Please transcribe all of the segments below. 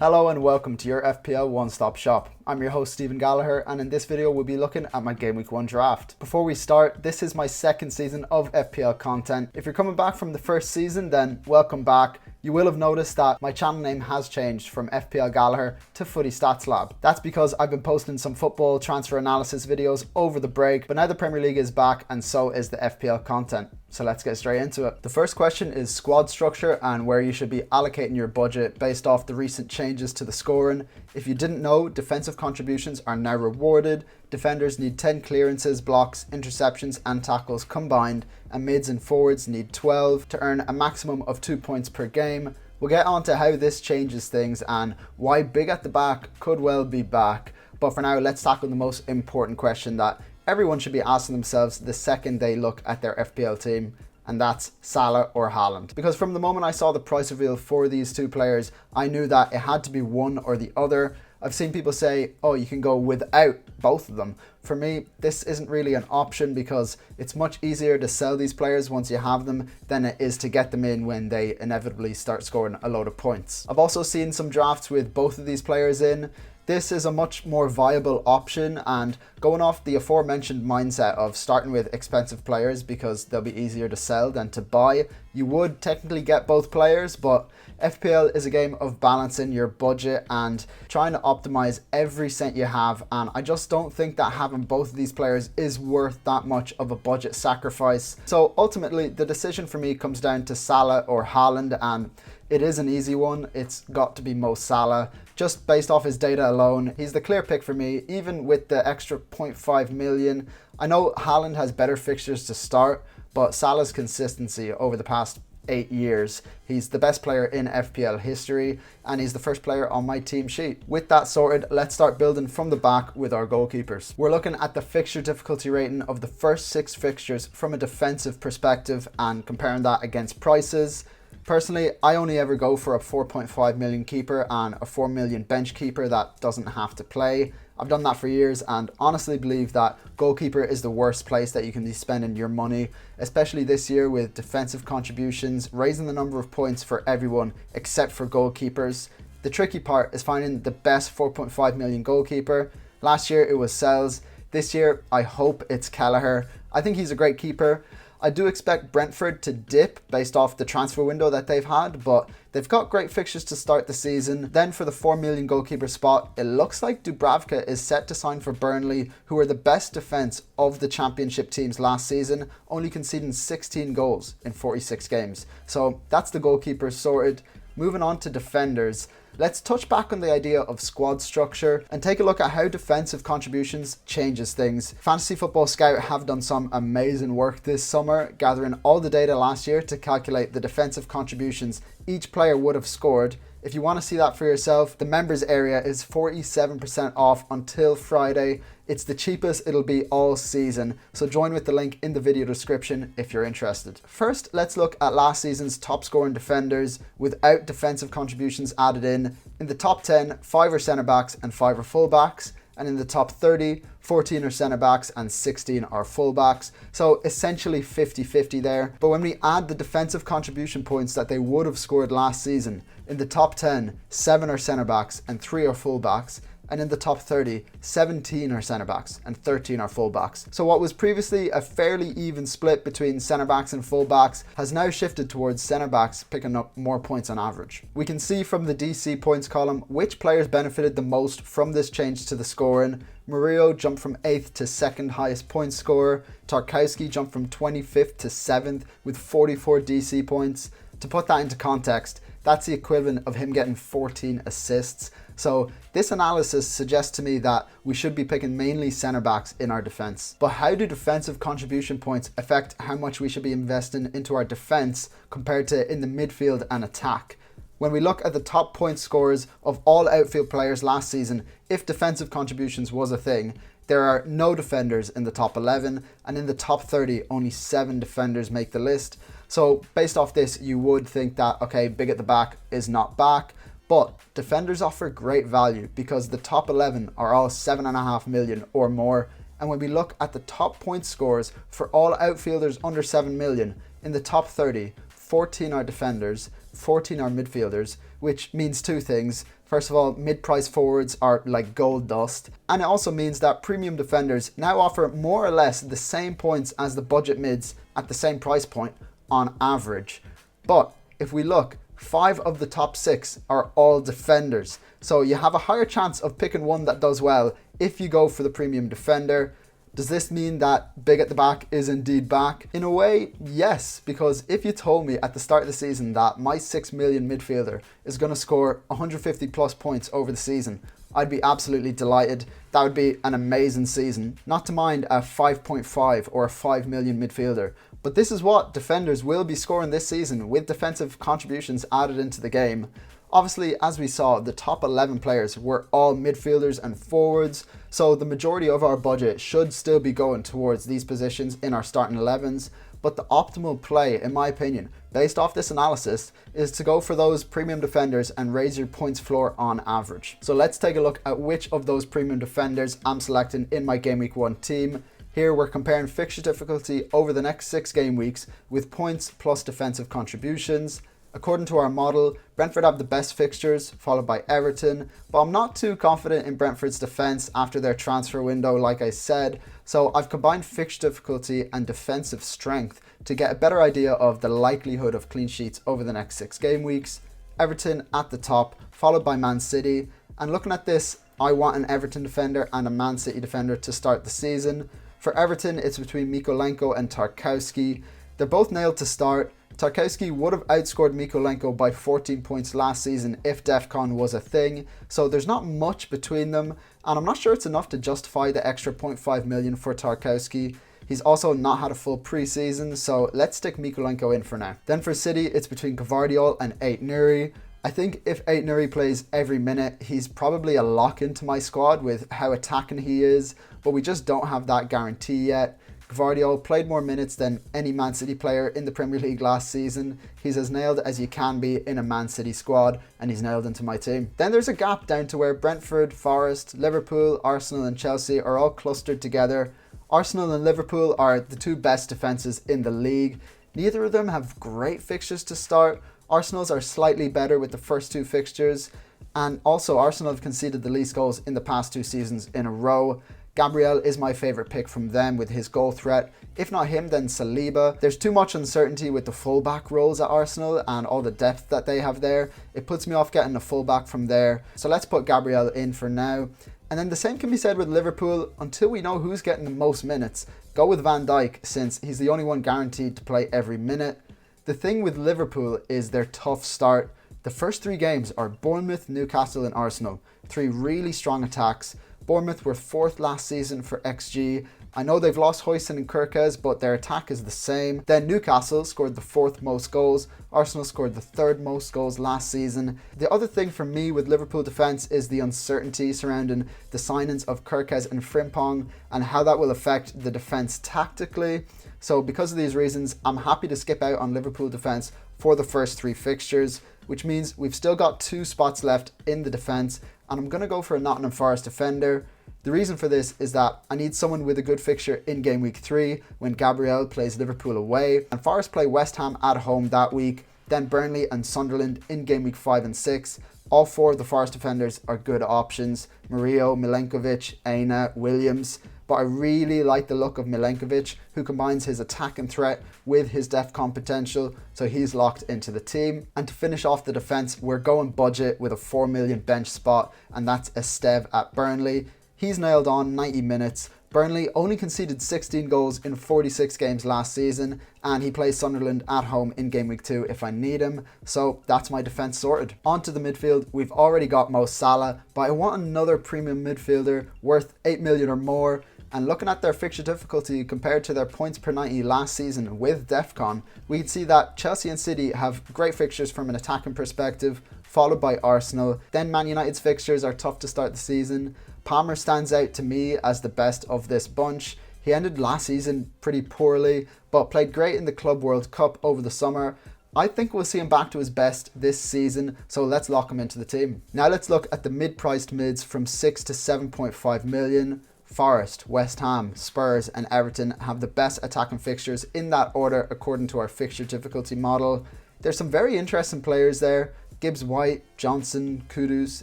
Hello and welcome to your FPL one-stop shop. I'm your host Stephen Gallagher, and in this video we'll be looking at my Game Week 1 draft. Before we start, this is my second season of FPL content. If you're coming back from the first season, then welcome back. You will have noticed that my channel name has changed from FPL Gallagher to Footy Stats Lab. That's because I've been posting some football transfer analysis videos over the break, but now the Premier League is back and so is the FPL content. So let's get straight into it. The first question is squad structure and where you should be allocating your budget based off the recent changes to the scoring. If you didn't know, defensive contributions are now rewarded. Defenders need 10 clearances, blocks, interceptions and tackles combined, and mids and forwards need 12 to earn a maximum of 2 points per game. We'll get on to how this changes things and why big at the back could well be back. But for now, let's tackle the most important question that everyone should be asking themselves the second they look at their FPL team, and that's Salah or Haaland. Because from the moment I saw the price reveal for these two players, I knew that it had to be one or the other. I've seen people say, oh, you can go without both of them. For me, this isn't really an option because it's much easier to sell these players once you have them than it is to get them in when they inevitably start scoring a load of points. I've also seen some drafts with both of these players in. This is a much more viable option, and going off the aforementioned mindset of starting with expensive players because they'll be easier to sell than to buy, you would technically get both players, but FPL is a game of balancing your budget and trying to optimize every cent you have, and I just don't think that having both of these players is worth that much of a budget sacrifice. So ultimately, the decision for me comes down to Salah or Haaland, and it is an easy one. It's got to be Mo Salah. Just based off his data alone, he's the clear pick for me, even with the extra 0.5 million. I know Haaland has better fixtures to start, but Salah's consistency over the past 8 years, he's the best player in FPL history, and he's the first player on my team sheet. With that sorted, let's start building from the back with our goalkeepers. We're looking at the fixture difficulty rating of the first 6 fixtures from a defensive perspective and comparing that against prices. Personally, I only ever go for a 4.5 million keeper and a 4 million bench keeper that doesn't have to play. I've done that for years and honestly believe that goalkeeper is the worst place that you can be spending your money, especially this year with defensive contributions, raising the number of points for everyone except for goalkeepers. The tricky part is finding the best 4.5 million goalkeeper. Last year it was Sells. This year I hope it's Kelleher. I think he's a great keeper. I do expect Brentford to dip based off the transfer window that they've had, but they've got great fixtures to start the season. Then for the 4 million goalkeeper spot, it looks like Dubravka is set to sign for Burnley, who are the best defence of the championship teams last season, only conceding 16 goals in 46 games. So that's the goalkeepers sorted. Moving on to defenders. Let's touch back on the idea of squad structure and take a look at how defensive contributions changes things. Fantasy Football Scout have done some amazing work this summer, gathering all the data last year to calculate the defensive contributions each player would have scored. If you want to see that for yourself, the members area is 47% off until Friday. It's the cheapest it'll be all season, so join with the link in the video description if you're interested. First, let's look at last season's top scoring defenders without defensive contributions added in. In the top 10, 5 are centre backs and 5 are full backs. And in the top 30, 14 are centre backs and 16 are full backs. So essentially 50-50 there. But when we add the defensive contribution points that they would have scored last season, in the top 10, 7 are centre backs and 3 are full backs. And in the top 30, 17 are centre backs and 13 are full backs. So what was previously a fairly even split between centre backs and full backs has now shifted towards centre backs picking up more points on average. We can see from the DC points column which players benefited the most from this change to the scoring. Murillo jumped from 8th to 2nd highest point scorer. Tarkowski jumped from 25th to 7th with 44 DC points. To put that into context, that's the equivalent of him getting 14 assists. So this analysis suggests to me that we should be picking mainly centre backs in our defence. But how do defensive contribution points affect how much we should be investing into our defence compared to in the midfield and attack? When we look at the top point scorers of all outfield players last season, if defensive contributions was a thing, there are no defenders in the top 11, and in the top 30, only 7 defenders make the list. So based off this, you would think that, okay, big at the back is not back, but defenders offer great value because the top 11 are all 7.5 million or more. And when we look at the top point scores for all outfielders under 7 million, in the top 30, 14 are defenders, 14 are midfielders, which means two things. First of all, mid-price forwards are like gold dust, and it also means that premium defenders now offer more or less the same points as the budget mids at the same price point on average. But if we look, 5 of the top 6 are all defenders, so you have a higher chance of picking one that does well if you go for the premium defender. Does this mean that big at the back is indeed back? In a way, yes, because if you told me at the start of the season that my 6 million midfielder is going to score 150 plus points over the season, I'd be absolutely delighted. That would be an amazing season. Not to mind a 5.5 or a 5 million midfielder. But this is what defenders will be scoring this season with defensive contributions added into the game. Obviously, as we saw, the top 11 players were all midfielders and forwards, so the majority of our budget should still be going towards these positions in our starting 11s, but the optimal play, in my opinion, based off this analysis, is to go for those premium defenders and raise your points floor on average. So let's take a look at which of those premium defenders I'm selecting in my Game Week 1 team. Here we're comparing fixture difficulty over the next 6 game weeks with points plus defensive contributions. According to our model, Brentford have the best fixtures, followed by Everton, but I'm not too confident in Brentford's defence after their transfer window, like I said, so I've combined fixture difficulty and defensive strength to get a better idea of the likelihood of clean sheets over the next 6 game weeks. Everton at the top, followed by Man City, and looking at this, I want an Everton defender and a Man City defender to start the season. For Everton, it's between Mykolenko and Tarkowski. They're both nailed to start. Tarkowski would have outscored Mykolenko by 14 points last season if DEFCON was a thing, so there's not much between them, and I'm not sure it's enough to justify the extra 0.5 million for Tarkowski. He's also not had a full preseason, so let's stick Mykolenko in for now. Then for City, it's between Gvardiol and Ait-Nouri. I think if Ait-Nouri plays every minute, he's probably a lock into my squad with how attacking he is, but we just don't have that guarantee yet. Gvardiol played more minutes than any Man City player in the Premier League last season. He's as nailed as you can be in a Man City squad, and he's nailed into my team. Then there's a gap down to where Brentford, Forest, Liverpool, Arsenal and Chelsea are all clustered together. Arsenal and Liverpool are the 2 best defences in the league. Neither of them have great fixtures to start. Arsenal's are slightly better with the first 2 fixtures, and also Arsenal have conceded the least goals in the past 2 seasons in a row. Gabriel is my favourite pick from them with his goal threat. If not him, then Saliba. There's too much uncertainty with the fullback roles at Arsenal and all the depth that they have there. It puts me off getting a fullback from there. So let's put Gabriel in for now. And then the same can be said with Liverpool. Until we know who's getting the most minutes, go with Van Dijk since he's the only one guaranteed to play every minute. The thing with Liverpool is their tough start. The first 3 games are Bournemouth, Newcastle and Arsenal. 3 really strong attacks. Bournemouth were 4th last season for XG. I know they've lost Huijsen and Kerkez, but their attack is the same. Then Newcastle scored the 4th most goals. Arsenal scored the 3rd most goals last season. The other thing for me with Liverpool defence is the uncertainty surrounding the signings of Kerkez and Frimpong and how that will affect the defence tactically. So because of these reasons, I'm happy to skip out on Liverpool defence for the first 3 fixtures, which means we've still got 2 spots left in the defence, and I'm going to go for a Nottingham Forest defender. The reason for this is that I need someone with a good fixture in game week 3 when Gabriel plays Liverpool away, and Forest play West Ham at home that week, then Burnley and Sunderland in game week 5 and 6. All 4 of the Forest defenders are good options: Murillo, Milenkovic, Aina, Williams. But I really like the look of Milenkovic, who combines his attack and threat with his DEFCON potential, so he's locked into the team. And to finish off the defence, we're going budget with a 4 million bench spot, and that's Esteve at Burnley. He's nailed on 90 minutes. Burnley only conceded 16 goals in 46 games last season, and he plays Sunderland at home in game week 2 if I need him, so that's my defence sorted. On to the midfield. We've already got Mo Salah, but I want another premium midfielder worth 8 million or more. And looking at their fixture difficulty compared to their points per 90 last season with DEFCON, we can see that Chelsea and City have great fixtures from an attacking perspective, followed by Arsenal. Then Man United's fixtures are tough to start the season. Palmer stands out to me as the best of this bunch. He ended last season pretty poorly, but played great in the Club World Cup over the summer. I think we'll see him back to his best this season, so let's lock him into the team. Now let's look at the mid-priced mids from 6 to 7.5 million. Forest, West Ham, Spurs and Everton have the best attacking fixtures in that order according to our fixture difficulty model. There's some very interesting players there. Gibbs White, Johnson, Kudus,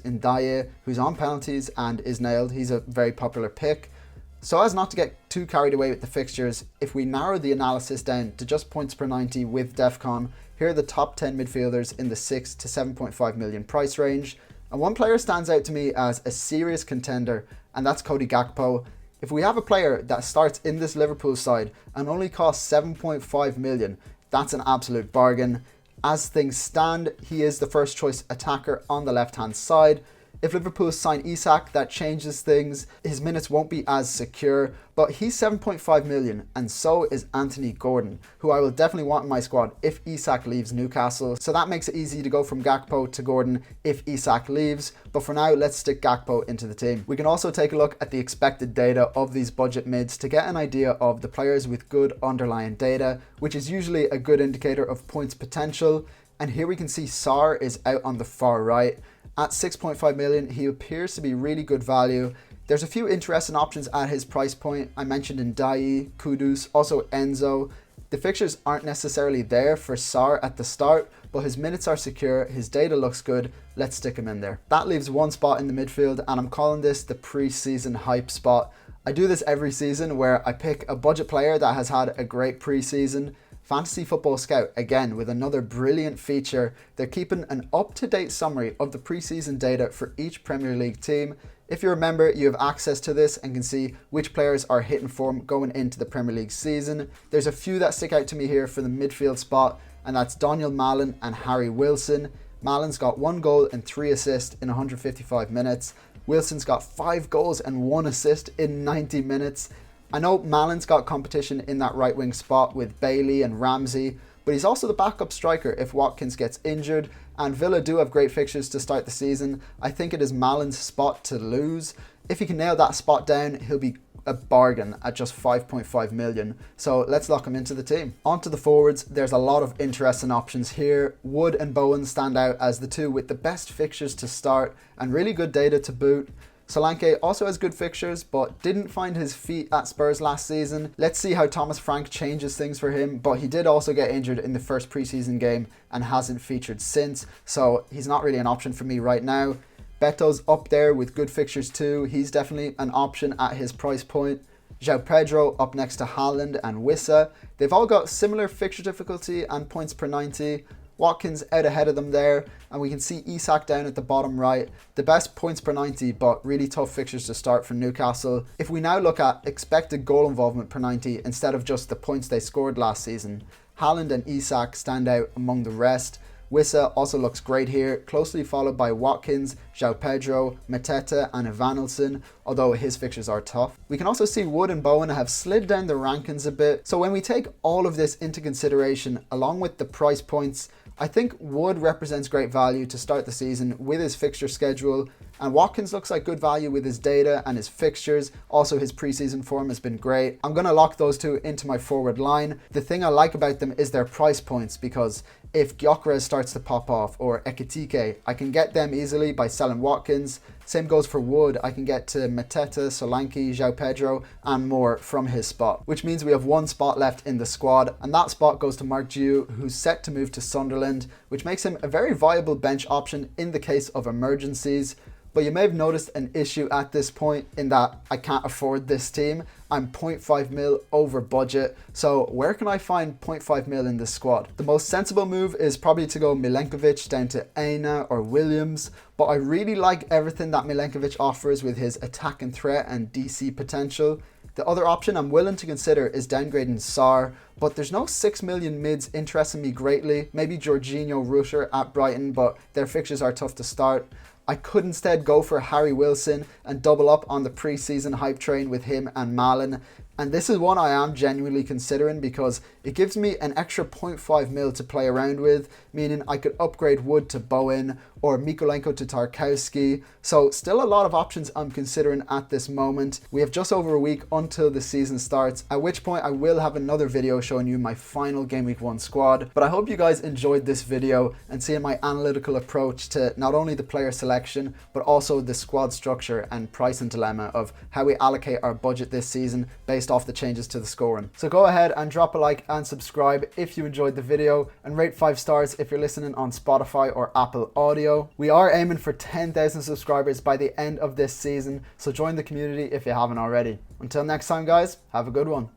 Ndiaye, who's on penalties and is nailed. He's a very popular pick. So as not to get too carried away with the fixtures, if we narrow the analysis down to just points per 90 with DEFCON, here are the top 10 midfielders in the 6 to 7.5 million price range. And one player stands out to me as a serious contender, and that's Cody Gakpo. If we have a player that starts in this Liverpool side and only costs 7.5 million, that's an absolute bargain. As things stand, he is the first choice attacker on the left-hand side. If Liverpool sign Isak, that changes things. His minutes won't be as secure, but he's 7.5 million, and so is Anthony Gordon, who I will definitely want in my squad if Isak leaves Newcastle. So that makes it easy to go from Gakpo to Gordon if Isak leaves, but for now, let's stick Gakpo into the team. We can also take a look at the expected data of these budget mids to get an idea of the players with good underlying data, which is usually a good indicator of points potential. And here we can see Sarr is out on the far right. At 6.5 million, he appears to be really good value. There's a few interesting options at his price point. I mentioned Ndiaye, Kudus, also Enzo. The fixtures aren't necessarily there for Sarr at the start, but his minutes are secure, his data looks good, let's stick him in there. That leaves one spot in the midfield, and I'm calling this the pre-season hype spot. I do this every season where I pick a budget player that has had a great pre-season. Fantasy Football Scout, again, with another brilliant feature. They're keeping an up-to-date summary of the preseason data for each Premier League team. If you're a member, you have access to this and can see which players are hitting form going into the Premier League season. There's a few that stick out to me here for the midfield spot, and that's Daniel Malen and Harry Wilson. Malen's got 1 goal and 3 assists in 155 minutes. Wilson's got 5 goals and 1 assist in 90 minutes. I know Malen's got competition in that right wing spot with Bailey and Ramsey, but he's also the backup striker if Watkins gets injured, and Villa do have great fixtures to start the season. I think it is Malen's spot to lose. If he can nail that spot down, he'll be a bargain at just 5.5 million. So let's lock him into the team. On to the forwards, there's a lot of interesting options here. Wood and Bowen stand out as the two with the best fixtures to start and really good data to boot. Solanke also has good fixtures, but didn't find his feet at Spurs last season. Let's see how Thomas Frank changes things for him, but he did also get injured in the first preseason game and hasn't featured since, so he's not really an option for me right now. Beto's up there with good fixtures too. He's definitely an option at his price point. João Pedro up next to Haaland and Wissa. They've all got similar fixture difficulty and points per 90. Watkins out ahead of them there, and we can see Isak down at the bottom right. The best points per 90, but really tough fixtures to start for Newcastle. If we now look at expected goal involvement per 90 instead of just the points they scored last season, Haaland and Isak stand out among the rest. Wissa also looks great here, closely followed by Watkins, João Pedro, Mateta and Evanilson, although his fixtures are tough. We can also see Wood and Bowen have slid down the rankings a bit, so when we take all of this into consideration, along with the price points, I think Wood represents great value to start the season with his fixture schedule, and Watkins looks like good value with his data and his fixtures. Also, his preseason form has been great. I'm going to lock those two into my forward line. The thing I like about them is their price points, because if Gyökeres starts to pop off or Ekitike, I can get them easily by selling Watkins. Same goes for Wood. I can get to Mateta, Solanke, João Pedro and more from his spot, which means we have one spot left in the squad, and that spot goes to Mark Dew, who's set to move to Sunderland, which makes him a very viable bench option in the case of emergencies. But you may have noticed an issue at this point in that I can't afford this team. I'm 0.5 mil over budget. So where can I find 0.5 mil in this squad? The most sensible move is probably to go Milenkovic down to Aina or Williams. But I really like everything that Milenkovic offers with his attack and threat and DC potential. The other option I'm willing to consider is downgrading Sarr, but there's no 6 million mids interesting me greatly. Maybe Jorginho Rutter at Brighton, but their fixtures are tough to start. I could instead go for Harry Wilson and double up on the preseason hype train with him and Malen. And this is one I am genuinely considering because it gives me an extra 0.5 mil to play around with, meaning I could upgrade Wood to Bowen or Mikolenko to Tarkowski. So still a lot of options I'm considering at this moment. We have just over a week until the season starts, at which point I will have another video showing you my final Game Week 1 squad. But I hope you guys enjoyed this video and seeing my analytical approach to not only the player selection, but also the squad structure and pricing dilemma of how we allocate our budget this season based based off the changes to the scoring. So go ahead and drop a like and subscribe if you enjoyed the video, and rate 5 stars if you're listening on Spotify or Apple Audio. We are aiming for 10,000 subscribers by the end of this season, so join the community if you haven't already. Until next time guys, have a good one.